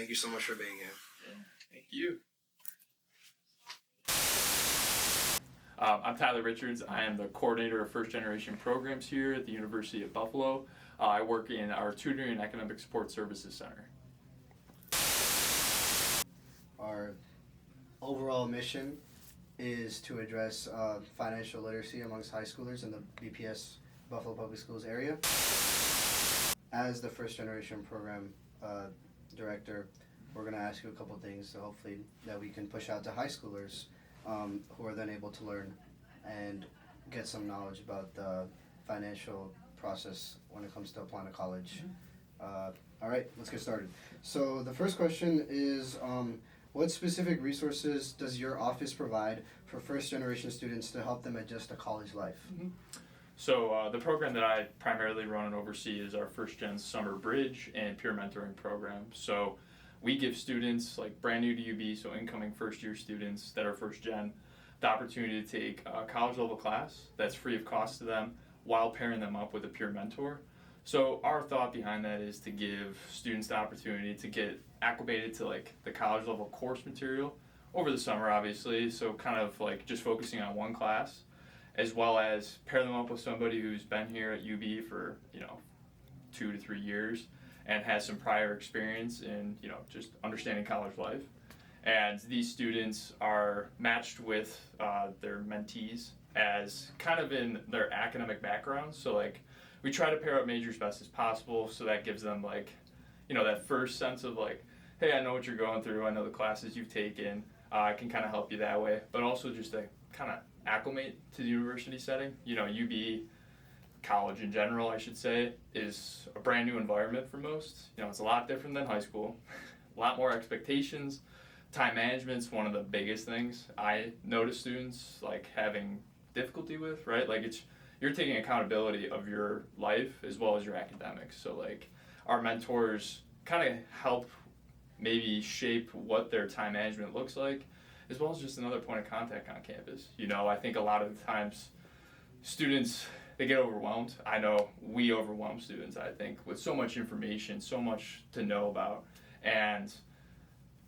Thank you so much for being here. Yeah, thank you. I'm Tyler Richards. I am the coordinator of first generation programs here at the University of Buffalo. I work in our Tutoring and Academic Support Services Center. Our overall mission is to address financial literacy amongst high schoolers in the BPS Buffalo Public Schools area. As the first generation program director, we're going to ask you a couple things so hopefully that we can push out to high schoolers who are then able to learn and get some knowledge about the financial process when it comes to applying to college. All right, let's get started. So the first question is, what specific resources does your office provide for first generation students to help them adjust to college life? Mm-hmm. So the program that I primarily run and oversee is our First Gen Summer Bridge and Peer Mentoring program. So we give students like brand new to UB, so incoming first year students that are first gen, the opportunity to take a college level class that's free of cost to them while pairing them up with a peer mentor. So our thought behind that is to give students the opportunity to get acclimated to like the college level course material over the summer, obviously. So kind of like just focusing on one class, as well as pair them up with somebody who's been here at UB for 2 to 3 years and has some prior experience in just understanding college life. And these students are matched with their mentees as kind of in their academic background. So like we try to pair up majors best as possible, so that gives them like that first sense of like, hey, I know what you're going through, I know the classes you've taken, I can kind of help you that way, but also just to kind of acclimate to the university setting. UB college in general, I should say, is a brand new environment for most. It's a lot different than high school, a lot more expectations. Time management's one of the biggest things I notice students like having difficulty with, right? Like you're taking accountability of your life as well as your academics. So like our mentors kind of help maybe shape what their time management looks like, as well as just another point of contact on campus. I think a lot of the times students, they get overwhelmed. I know we overwhelm students, I think, with so much information, so much to know about. And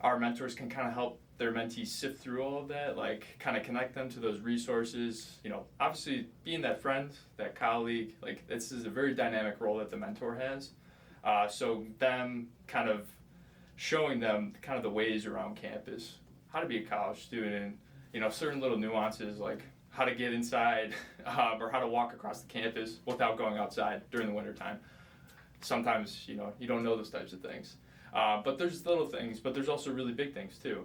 our mentors can kind of help their mentees sift through all of that, like kind of connect them to those resources. Obviously being that friend, that colleague, like this is a very dynamic role that the mentor has. So them kind of showing them kind of the ways around campus, how to be a college student, certain little nuances like how to get inside or how to walk across the campus without going outside during the wintertime. Sometimes, you don't know those types of things. But there's little things, but there's also really big things too.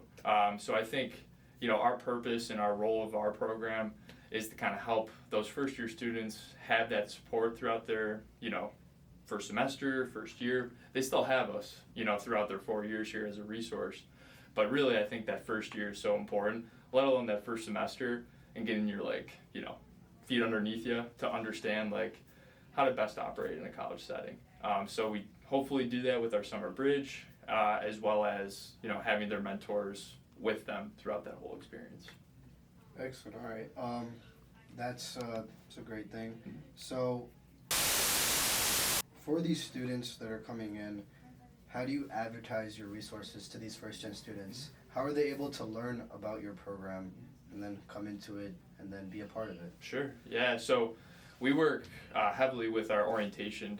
So I think, our purpose and our role of our program is to kind of help those first year students have that support throughout their, first semester, first year. They still have us, throughout their 4 years here as a resource. But really, I think that first year is so important, let alone that first semester and getting your feet underneath you to understand how to best operate in a college setting. So we hopefully do that with our summer bridge, as well as having their mentors with them throughout that whole experience. Excellent. All right. That's a great thing. So for these students that are coming in, how do you advertise your resources to these first gen students? How are they able to learn about your program and then come into it and then be a part of it? Sure. Yeah. So we work heavily with our orientation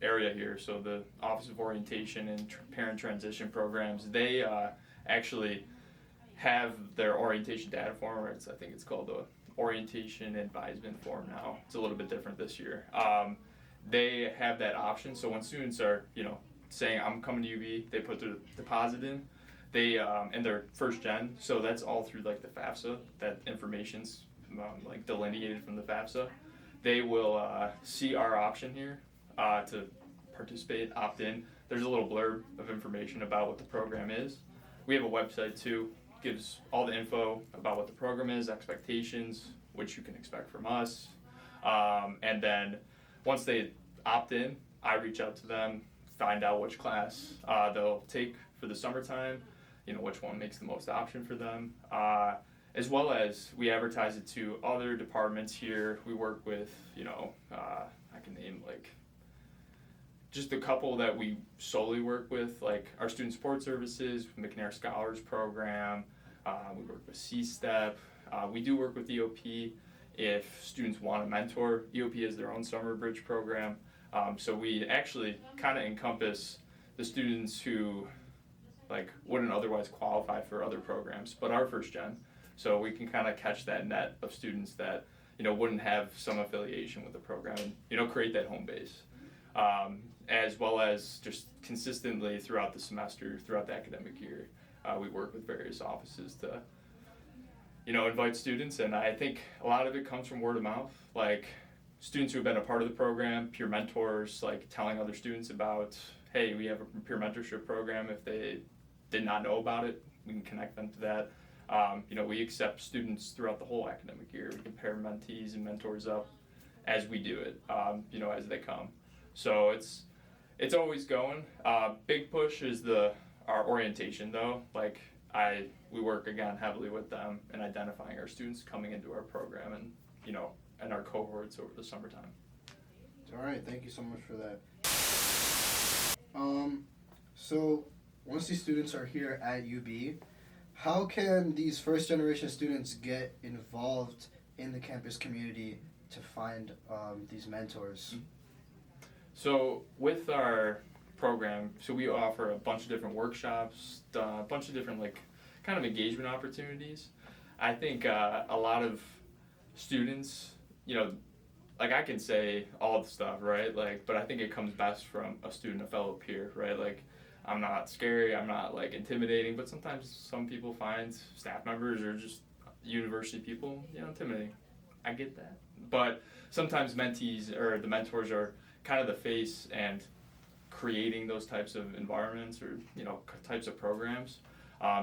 area here. So the Office of Orientation and Parent Transition Programs, they actually have their orientation data form, or I think it's called the Orientation Advisement Form now. It's a little bit different this year. They have that option. So when students are, saying I'm coming to UB, they put their deposit in. They and they're first gen, so that's all through the FAFSA. That information's delineated from the FAFSA. They will see our option here to participate, opt in. There's a little blurb of information about what the program is. We have a website too, gives all the info about what the program is, expectations, which you can expect from us. And then once they opt in, I reach out to them, find out which class they'll take for the summertime, which one makes the most option for them. As well as we advertise it to other departments here. We work with, I can name just a couple that we solely work with, like our student support services, McNair Scholars Program, we work with C-STEP, we do work with EOP if students want a mentor. EOP has their own summer bridge program, so we actually kind of encompass the students who like wouldn't otherwise qualify for other programs, but are first gen. So we can kind of catch that net of students that, you know, wouldn't have some affiliation with the program and, you know, create that home base. As well as just consistently throughout the semester, throughout the academic year, we work with various offices to, you know, invite students, and I think a lot of it comes from word of mouth. Like students who have been a part of the program, peer mentors, like telling other students about, hey, we have a peer mentorship program. If they did not know about it, we can connect them to that. You know, we accept students throughout the whole academic year. We can pair mentees and mentors up as we do it, you know, as they come. So it's always going. Big push is our orientation though. Like we work again heavily with them in identifying our students coming into our program and, you know, and our cohorts over the summertime. All right, thank you so much for that. So once these students are here at UB, how can these first generation students get involved in the campus community to find these mentors? So with our program, so we offer a bunch of different workshops, a bunch of different like kind of engagement opportunities. I think a lot of students, you know, like I can say all the stuff, right? Like, but I think it comes best from a student, a fellow peer, right? Like, I'm not scary, I'm not like intimidating, but sometimes some people find staff members or just university people, you know, intimidating. I get that. But sometimes mentees or the mentors are kind of the face and creating those types of environments or, you know, types of programs.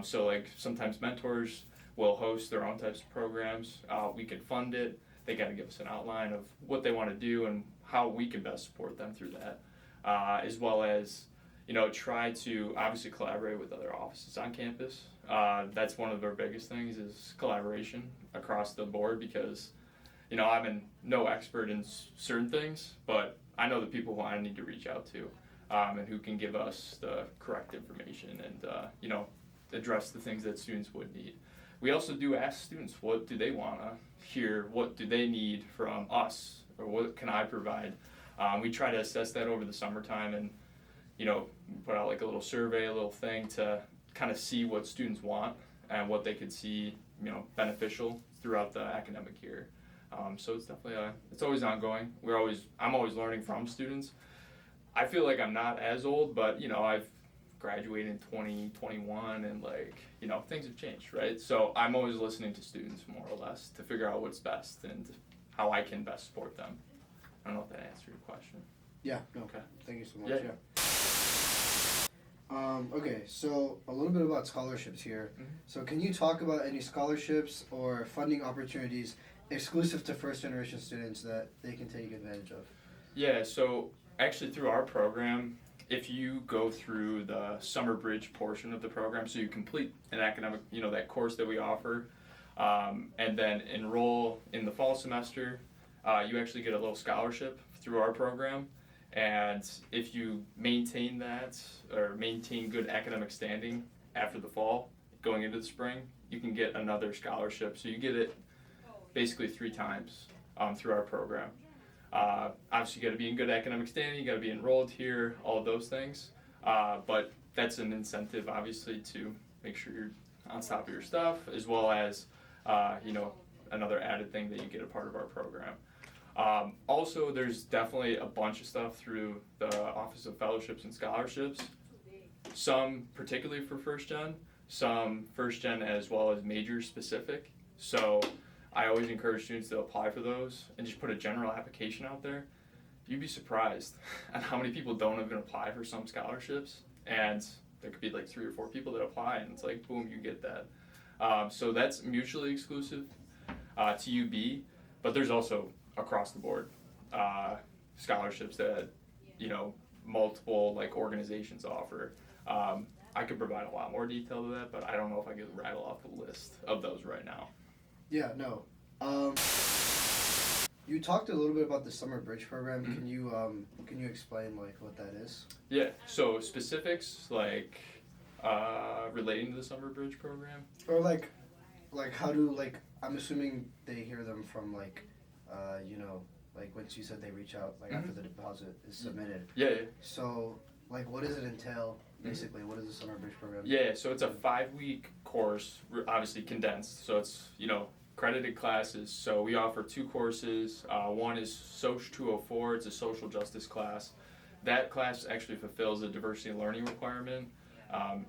So like sometimes mentors will host their own types of programs. We can fund it. They got to give us an outline of what they want to do and how we can best support them through that, as well as, you know, try to obviously collaborate with other offices on campus. That's one of our biggest things is collaboration across the board because, you know, I'm no expert in certain things, but I know the people who I need to reach out to and who can give us the correct information and, you know, address the things that students would need. We also do ask students, what do they want to hear? What do they need from us? Or what can I provide? We try to assess that over the summertime and, you know, put out like a little survey, a little thing to kind of see what students want and what they could see, you know, beneficial throughout the academic year. So it's definitely it's always ongoing. I'm always learning from students. I feel like I'm not as old, but, you know, I've graduated in 2021 and like, you know, things have changed, right? So I'm always listening to students more or less to figure out what's best and how I can best support them. I don't know if that answered your question. Yeah, no. Okay. Thank you so much. Yeah. Okay, so a little bit about scholarships here. Mm-hmm. So can you talk about any scholarships or funding opportunities exclusive to first generation students that they can take advantage of? Yeah, so actually through our program, if you go through the summer bridge portion of the program, so you complete an academic, you know, that course that we offer, and then enroll in the fall semester, you actually get a little scholarship through our program. And if you maintain that or maintain good academic standing after the fall, going into the spring, you can get another scholarship. So you get it basically 3 times through our program. Obviously, you got to be in good academic standing, you got to be enrolled here, all of those things. But that's an incentive, obviously, to make sure you're on top of your stuff, as well as, you know, another added thing that you get a part of our program. Also, there's definitely a bunch of stuff through the Office of Fellowships and Scholarships, some particularly for first gen, some first gen as well as major specific. So I always encourage students to apply for those and just put a general application out there. You'd be surprised at how many people don't even apply for some scholarships, and there could be like 3 or 4 people that apply and it's like boom, you get that. So that's mutually exclusive to UB, but there's also across the board scholarships that, you know, multiple like organizations offer. I could provide a lot more detail to that, but I don't know if I could rattle off the list of those right now. Yeah, no. You talked a little bit about the summer bridge program. Mhm. Can you explain like what that is? Yeah, so specifics like relating to the summer bridge program. Or like how do like I'm assuming they hear them from like you know, like once you said they reach out like after the deposit is submitted. Yeah. So like what does it entail basically? What is the summer bridge program? Yeah, so it's a 5-week course, obviously condensed. So it's, credited classes. So we offer 2 courses. One is Soc 204, it's a social justice class. That class actually fulfills a diversity and learning requirement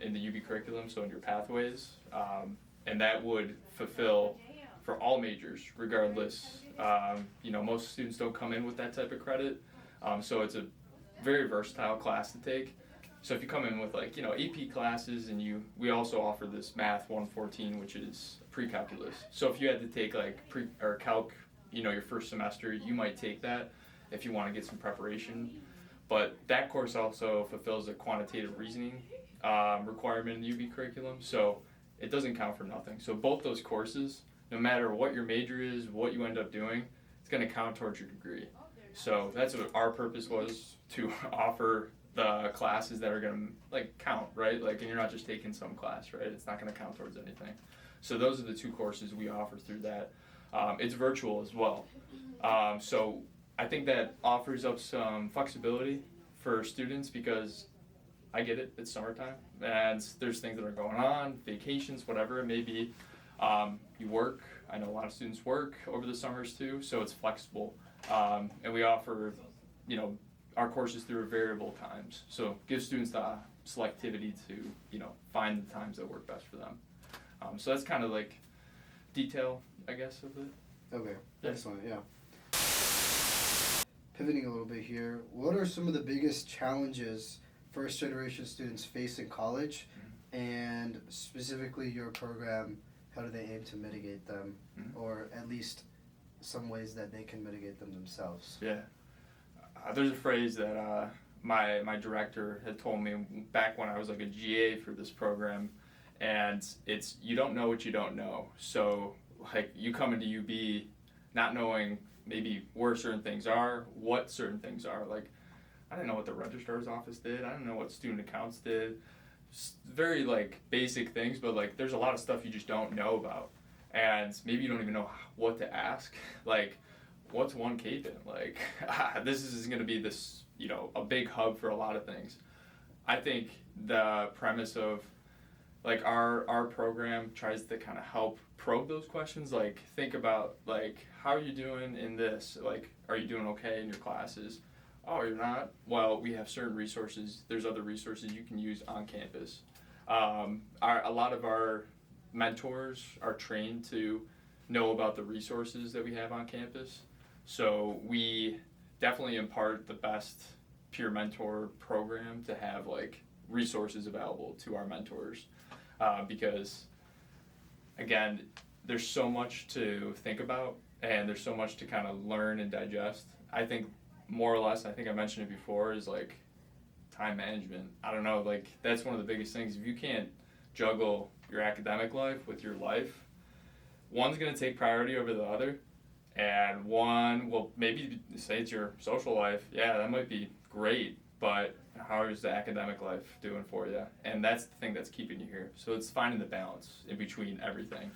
in the UB curriculum, so in your pathways. And that would fulfill for all majors, regardless. Most students don't come in with that type of credit. So it's a very versatile class to take. So if you come in with AP classes and we also offer this Math 114, which is pre-calculus. So if you had to take calc, your first semester, you might take that if you want to get some preparation. But that course also fulfills a quantitative reasoning requirement in the UB curriculum. So it doesn't count for nothing. So both those courses, no matter what your major is, what you end up doing, it's going to count towards your degree. So that's what our purpose was, to offer the classes that are going to count, right? And you're not just taking some class, right? It's not going to count towards anything. So those are the 2 courses we offer through that. It's virtual as well. So I think that offers up some flexibility for students, because I get it, it's summertime and there's things that are going on, vacations, whatever it may be. You work, I know a lot of students work over the summers too, so it's flexible. And we offer, our courses through variable times. So give students the selectivity to, find the times that work best for them. So that's kind of detail, I guess, of it. Okay, Yeah. excellent, yeah. Pivoting a little bit here, what are some of the biggest challenges first generation students face in college, and specifically your program, how do they aim to mitigate them, or at least some ways that they can mitigate them themselves? Yeah. There's a phrase that my director had told me back when I was a GA for this program, and it's, you don't know what you don't know. So you come into UB not knowing maybe where certain things are, what certain things are. I didn't know what the registrar's office did. I didn't know what student accounts did. Very basic things, but there's a lot of stuff you just don't know about, and maybe you don't even know what to ask. What's 1K bin? This is going to be this, a big hub for a lot of things. I think the premise of our program tries to kind of help probe those questions. Think about how are you doing in this? Are you doing okay in your classes? Oh, you're not? Well, we have certain resources. There's other resources you can use on campus. A lot of our mentors are trained to know about the resources that we have on campus. So we definitely impart the best peer mentor program to have resources available to our mentors, because again, there's so much to think about and there's so much to kind of learn and digest. I think more or less, I think I mentioned it before, is time management. I don't know, that's one of the biggest things. If you can't juggle your academic life with your life, one's going to take priority over the other, and one will maybe say it's your social life. Yeah, that might be great, but how is the academic life doing for you? And that's the thing that's keeping you here. So it's finding the balance in between everything.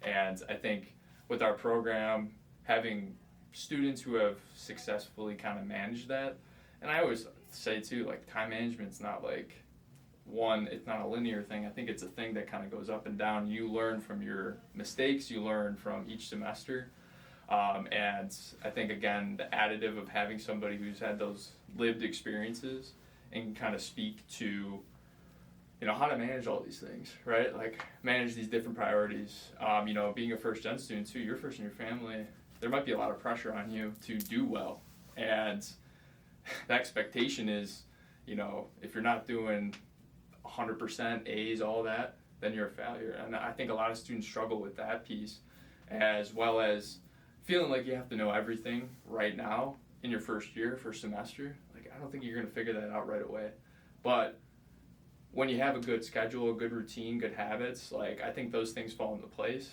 And I think with our program, having students who have successfully kind of managed that, and I always say too, time management's not it's not a linear thing. I think it's a thing that kind of goes up and down. You learn from your mistakes, you learn from each semester. And I think, again, the additive of having somebody who's had those lived experiences and can kind of speak to, how to manage all these things, right? Manage these different priorities. Being a first-gen student too, you're first in your family, there might be a lot of pressure on you to do well. And the expectation is, if you're not doing 100% A's, all that, then you're a failure. And I think a lot of students struggle with that piece, as well as feeling like you have to know everything right now in your first year, first semester. I don't think you're going to figure that out right away. But when you have a good schedule, a good routine, good habits, I think those things fall into place.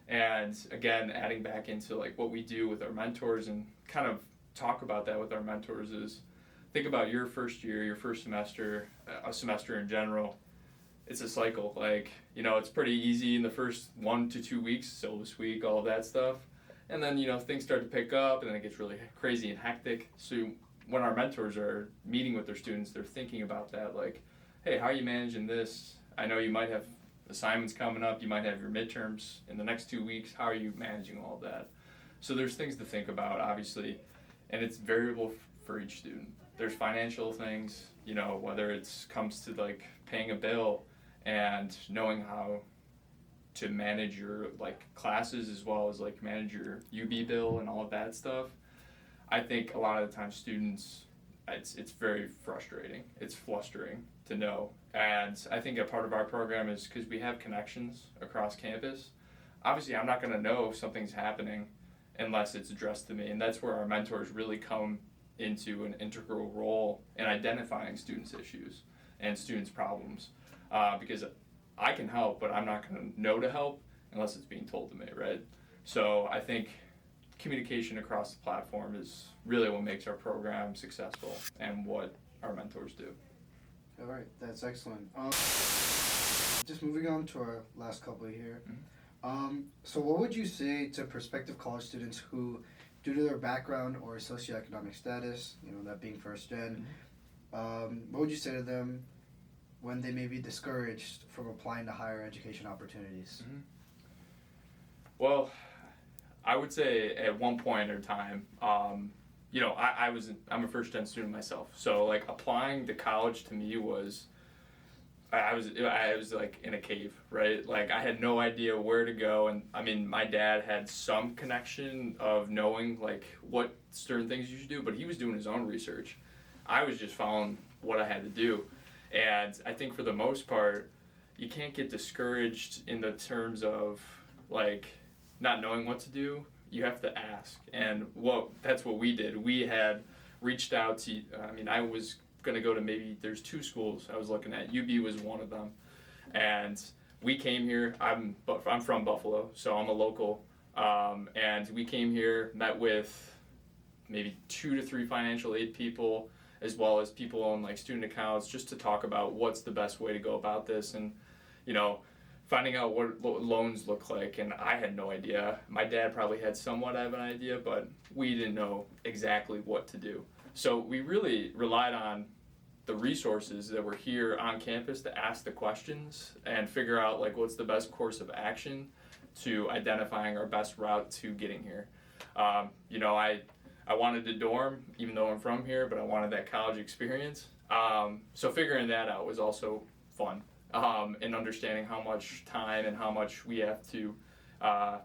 And again, adding back into like what we do with our mentors and kind of talk about that with our mentors is think about your first year, your first semester, a semester in general. It's a cycle. Like, you know, it's pretty easy in the first 1 to 2 weeks, syllabus week, all of that stuff. And then, you know, things start to pick up and then it gets really crazy and hectic. So when our mentors are meeting with their students, they're thinking about that, like, hey, how are you managing this? I know you might have assignments coming up, you might have your midterms in the next 2 weeks. How are you managing all of that? So there's things to think about, obviously, and it's variable for each student. There's financial things, you know, whether it's comes to like paying a bill and knowing how to manage your like classes as well as like manage your UB bill and all of that stuff. I think a lot of the time students, it's very frustrating. It's flustering to know. And I think a part of our program is because we have connections across campus. Obviously, I'm not going to know if something's happening unless it's addressed to me. And that's where our mentors really come into an integral role in identifying students' issues and students' problems. Because I can help, but I'm not going to know to help unless it's being told to me, right? So I think communication across the platform is really what makes our program successful and what our mentors do. All right, that's excellent. Just moving on to our last couple here. So what would you say to prospective college students who, due to their background or socioeconomic status, you know, that being first gen, what would you say to them when they may be discouraged from applying to higher education opportunities? Well, I would say at one point in time, you know, I'm a first gen student myself, so like applying to college to me was, I was like in a cave, right? Like I had no idea where to go, and I mean my dad had some connection of knowing like what certain things you should do, but he was doing his own research. I was just following what I had to do, and I think for the most part, you can't get discouraged in the terms of like not knowing what to do. You have to ask, and that's what we did. We had reached out to, I was gonna go to there's 2 schools I was looking at. UB was one of them, and we came here. I'm from Buffalo, so I'm a local, and we came here, met with maybe 2 to 3 financial aid people, as well as people on like student accounts, just to talk about what's the best way to go about this, and you know, finding out what loans look like. And I had no idea. My dad probably had somewhat of an idea, but we didn't know exactly what to do. So we really relied on the resources that were here on campus to ask the questions and figure out like what's the best course of action to identifying our best route to getting here. You know, I wanted to dorm, even though I'm from here, but I wanted that college experience. So figuring that out was also fun. And understanding how much time and how much we have to,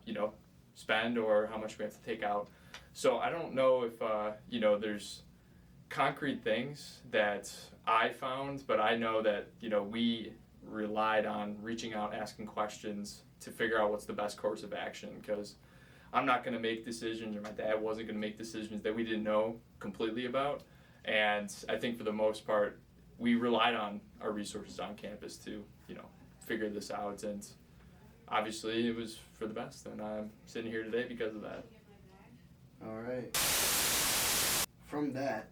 you know, spend or how much we have to take out. So I don't know if, you know, there's concrete things that I found, but I know that, you know, we relied on reaching out, asking questions to figure out what's the best course of action, because I'm not going to make decisions, or my dad wasn't going to make decisions that we didn't know completely about. And I think for the most part, we relied on our resources on campus to, you know, figure this out, and obviously it was for the best, and I'm sitting here today because of that. All right. From that,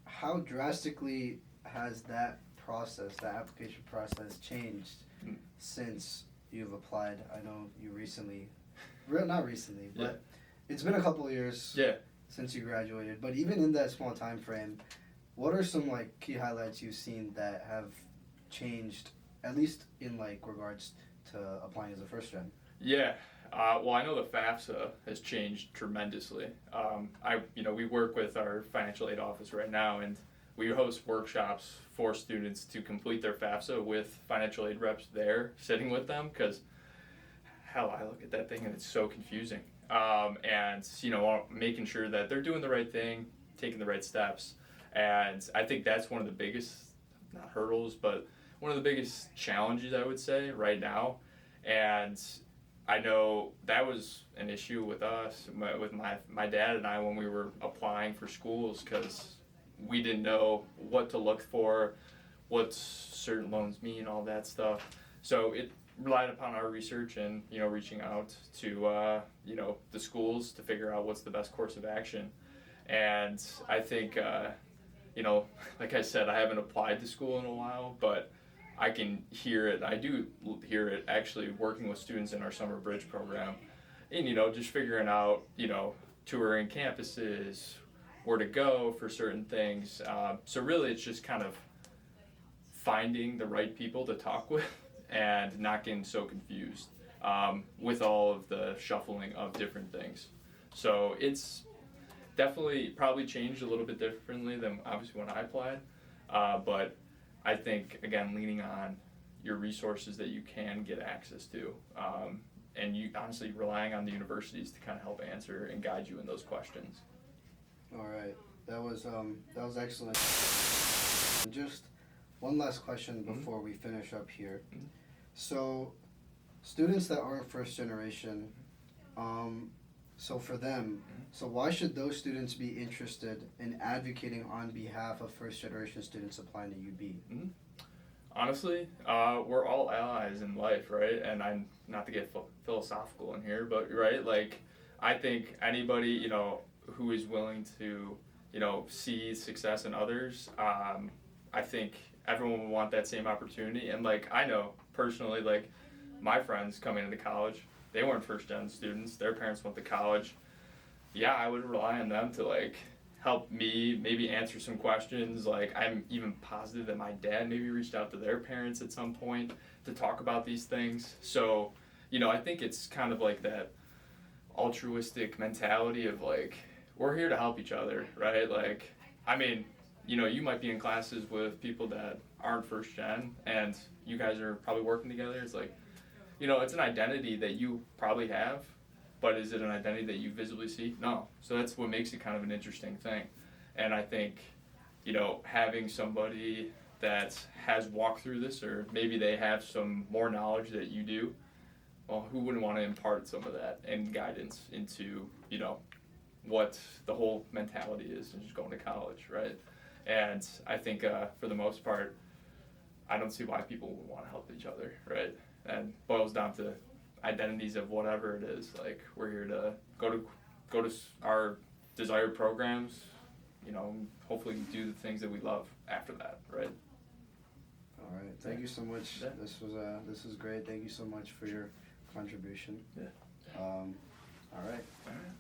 how drastically has that application process changed since you've applied? I know you not recently, but it's been a couple of years since you graduated, but even in that small time frame, what are some like key highlights you've seen that have changed, at least in like regards to applying as a first gen? Well, I know the FAFSA has changed tremendously. We work with our financial aid office right now, and we host workshops for students to complete their FAFSA with financial aid reps there, sitting with them, because hell, I look at that thing and it's so confusing. And you know, making sure that they're doing the right thing, taking the right steps. And I think that's one of the biggest, not hurdles, but one of the biggest challenges, I would say, right now. And I know that was an issue with us, with my dad and I, when we were applying for schools, because we didn't know what to look for, what certain loans mean, all that stuff. So relied upon our research and, reaching out to, the schools to figure out what's the best course of action. And I think, like I said, I haven't applied to school in a while, but I can hear it. I do hear it actually working with students in our summer bridge program and, just figuring out, touring campuses, where to go for certain things. So really it's just kind of finding the right people to talk with and not getting so confused with all of the shuffling of different things. So it's definitely probably changed a little bit differently than obviously when I applied, but I think again leaning on your resources that you can get access to, and you honestly relying on the universities to kind of help answer and guide you in those questions. All right, that was excellent. Just one last question before we finish up here. So, students that aren't first generation, so for them, so why should those students be interested in advocating on behalf of first generation students applying to UB? Honestly, we're all allies in life, right? And I'm not to get philosophical in here, but right, like I think anybody who is willing to see success in others, I think everyone would want that same opportunity. And like I know personally, like my friends coming into college, they weren't first gen students. Their parents went to college. Yeah, I would rely on them to like help me maybe answer some questions. Like I'm even positive that my dad maybe reached out to their parents at some point to talk about these things. So, I think it's kind of like that altruistic mentality of like, we're here to help each other, right? Like, I mean, you might be in classes with people that aren't first gen and you guys are probably working together. It's like, it's an identity that you probably have, but is it an identity that you visibly see? No. So that's what makes it kind of an interesting thing. And I think, having somebody that has walked through this, or maybe they have some more knowledge that you do, well, who wouldn't want to impart some of that and guidance into, what the whole mentality is and just going to college, right? And I think for the most part, I don't see why people would want to help each other, right? And boils down to identities of whatever it is. Like we're here to go to our desired programs, hopefully do the things that we love after that, right? All right, thank you so much. Yeah. This was great. Thank you so much for your contribution. Yeah. All right. All right.